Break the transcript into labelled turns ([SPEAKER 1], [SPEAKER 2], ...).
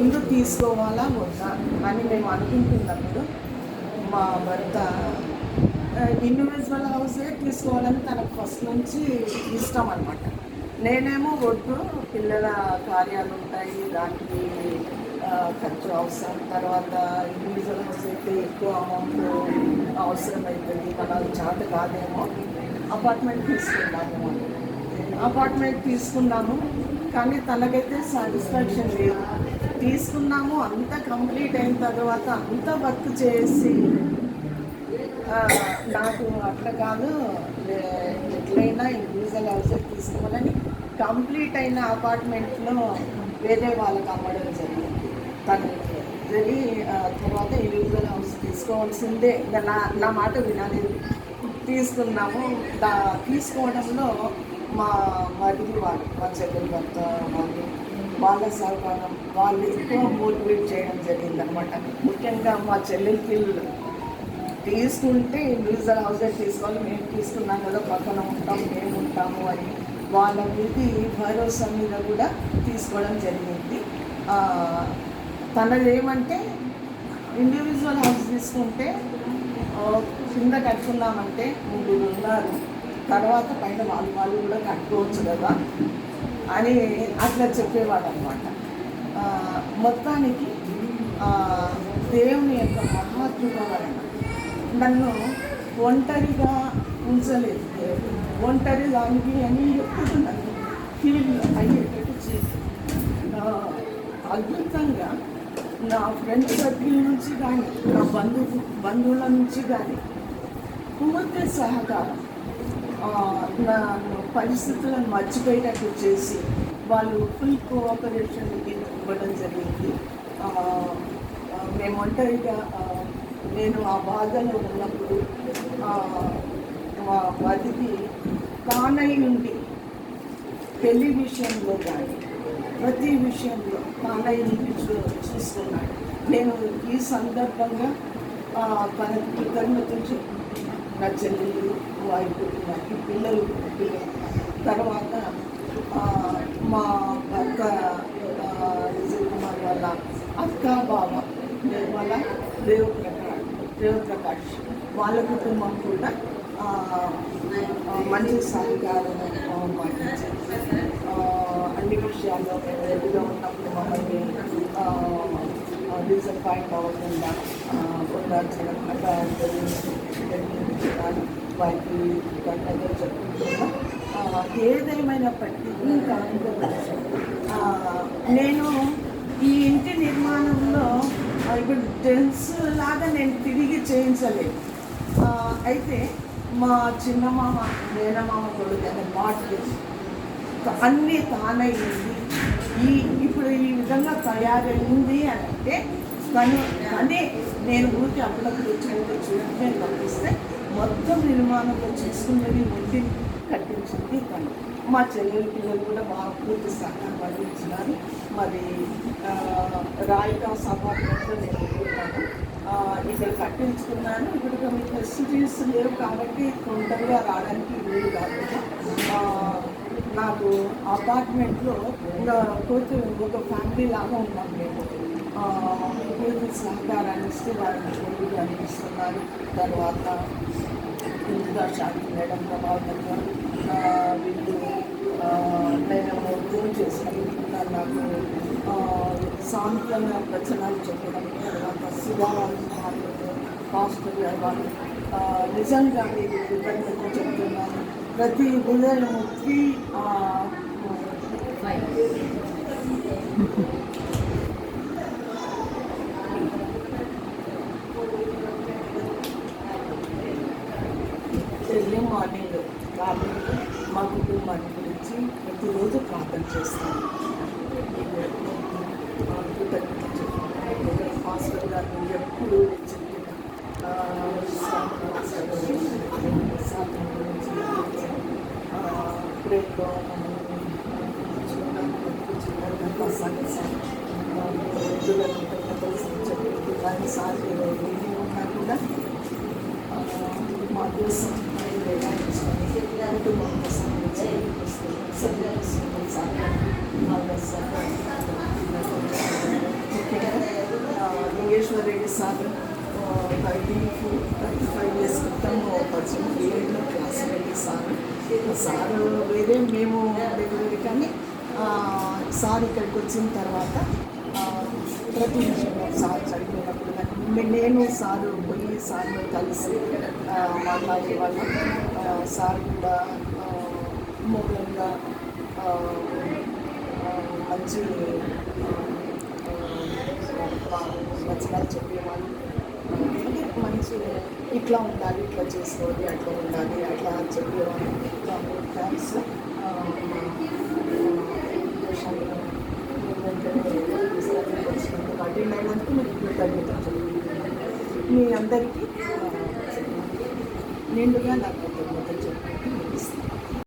[SPEAKER 1] ఇల్లు తీసుకోవాలా వద్దా అని మేము అనుకుంటున్నప్పుడు మా భర్త ఇండివిజువల్ హౌసే తీసుకోవాలని తనకు ఫస్ట్ నుంచి ఇష్టం అనమాట. నేనేమో వద్దు, పిల్లల కార్యాలు ఉంటాయి, దానికి ఖర్చు అవసరం, తర్వాత ఇండివిజువల్ హౌస్ అయితే ఎక్కువ అమౌంట్ అవసరం అవుతుంది, మనకు చేత కాదేమో, అపార్ట్మెంట్ తీసుకున్నాము. కానీ తనకైతే సాటిస్ఫాక్షన్ లేదు. తీసుకున్నాము, అంతా కంప్లీట్ అయిన తర్వాత అంత వర్క్ చేసి నాకు అట్లా కాదు, ఎట్లయినా ఇండివిజువల్ హౌస్ తీసుకోవాలని కంప్లీట్ అయిన అపార్ట్మెంట్లో వేరే వాళ్ళకి అమ్మడం జరిగింది. తను తర్వాత ఇండివిజువల్ హౌస్ తీసుకోవాల్సిందే, నా మాట వినలేదు. తీసుకున్నాము. తీసుకోవడంలో మా మరిది వాళ్ళు, మా చెల్లెలు భర్త వాళ్ళు, వాళ్ళ సహకారం, వాళ్ళు ఎక్కువ మోటివేట్ చేయడం జరిగింది అనమాట. ముఖ్యంగా మా చెల్లెలి పిల్లలు తీసుకుంటే ఇండివిజువల్ హౌసే తీసుకోవాలి, మేము తీసుకున్నాం కదా, పక్కన ఉంటాము, మేము ఉంటాము అని వాళ్ళ మీది భరోసా మీద కూడా తీసుకోవడం జరిగింది. తనది ఏమంటే ఇండివిజువల్ హౌస్ తీసుకుంటే కింద కట్టుకున్నామంటే 3 ఉన్నారు, తర్వాత పైన వాళ్ళు కూడా కట్టుకోవచ్చు కదా అని అట్లా చెప్పేవాడు అనమాట. మొత్తానికి దేవుని యొక్క మహాత్ముల వలన నన్ను ఒంటరిగా ఉంచలేదు. ఒంటరి దానికి అని ఎప్పుడు నన్ను ఫీల్ అయ్యేటట్టు చేసి అద్భుతంగా నా ఫ్రెండ్ సర్కిల్ నుంచి కానీ, నా బంధువుల నుంచి కానీ పూర్తి సహకారం, నా పరిస్థితులను మర్చిపోయేటట్టు చేసి వాళ్ళు ఫుల్ కోఆపరేషన్ ఇవ్వడం జరిగింది. మేము ఒంటరిగా నేను ఆ బాధలో ఉన్నప్పుడు మా మదికి తానై ఉండి పెళ్లి విషయంలో కానీ ప్రతి విషయంలో తానై ఉండి చూసుకున్నాడు. నేను ఈ సందర్భంగా తనకు కృతజ్ఞతలు, నా చెల్లెలు, వైపు, నాకు పిల్లలు, తర్వాత మా భర్త విజయ్ కుమార్ వాళ్ళ అక్క, బావ వాళ్ళ దేవప్రకాష్ వాళ్ళ కుటుంబం కూడా మంచి సహకారం పాటించారు. అన్ని విషయాల్లో మేము ఎదురుగా ఉన్నప్పుడు మమ్మల్ని డిసప్పాయింట్ అవ్వకుండా ఉండాల్సిన వారికి ధన్యవాదాలు చెప్పుకుంటున్నా. ఏదేమైనప్పటికీ ఇంకా నేను ఈ ఇంటి నిర్మాణంలో ఇప్పుడు జెంట్స్ లాగా నేను తిరిగి చేయించలేదు. అయితే మా చిన్నమామ, మేనమామ కొడుకు అనే మార్కెట్ అన్నీ తానయ్యింది. ఇప్పుడు ఈ విధంగా తయారైంది అని అంటే కానీ నేను ఊరికి అప్పుడప్పుడు వచ్చినట్టు చూడటమే పంపిస్తే మొత్తం నిర్మాణంలో చేసుకున్నది ఉండి కట్టించింది తను. మా చెల్లెలు పిల్లలు కూడా బాగా పూర్తి సహకారం అందించినారు. మరి రాయకాస్ అపార్ట్మెంట్లో నేను ఉంటున్నాను, ఇక్కడ కట్టించుకున్నాను. ఇప్పుడు కొన్ని ఫెసిలిటీస్ లేవు కాబట్టి తొందరగా రావడానికి వీలు కాదు. నాకు అపార్ట్మెంట్లో పూర్తి ఒక ఫ్యామిలీ లాగా ఉన్నాం మేము. పూర్తి సహకారాన్ని ఇస్తే వారిని పూర్తిగా అందిస్తున్నారు. తర్వాత ఇందుగా శాంతి మేడం ప్రభావితంగా వీళ్ళు నేను ఫోన్ చేసుకుంటున్నాను. నాకు సాంత్వన వచనాలు చెప్పడం, తర్వాత సుధారాలు పాస్టర్ గారు వాళ్ళు నిజంగా మీకు కృతజ్ఞతలు చెప్తున్నాను. ప్రతి ఉదయం 3 ఎర్లీ మార్నింగ్ కాబట్టి మా కుటుంబాన్ని గురించి ప్రతిరోజు ప్రార్థన చేస్తాను. పాస్టర్ గారు ఎప్పుడు చెప్పిన ప్రేమలో దాన్ని సాధ్యం ఉన్నా కూడా మా దేశం కుటుంబం కోసం సభ్యులు నాగేశ్వర రెడ్డి సార్ 35 ఇయర్స్ క్రితం పరిచయం ఏడు క్లాస్ రెడ్డి సార్ వేరే మేము వేరే కానీ సార్ ఇక్కడికి వచ్చిన తర్వాత ప్రతి విషయంలో సార్ చనిపోయినప్పుడు కానీ నేను సారు పోయి సార్ని కలిసి మాట్లాడే వాళ్ళం. సార్ కూడా మూలంగా మంచి వచనాలు చెప్పేవాళ్ళు. మంచి ఇట్లా ఉండాలి, ఇట్లా చేసుకోవాలి, అట్లా ఉండాలి, అట్లా చెప్పేవాళ్ళు. థ్యాంక్స్. అటెండ్ అయినందుకు మీకు కృతజ్ఞతలు. మీ అందరికీ నిండుగా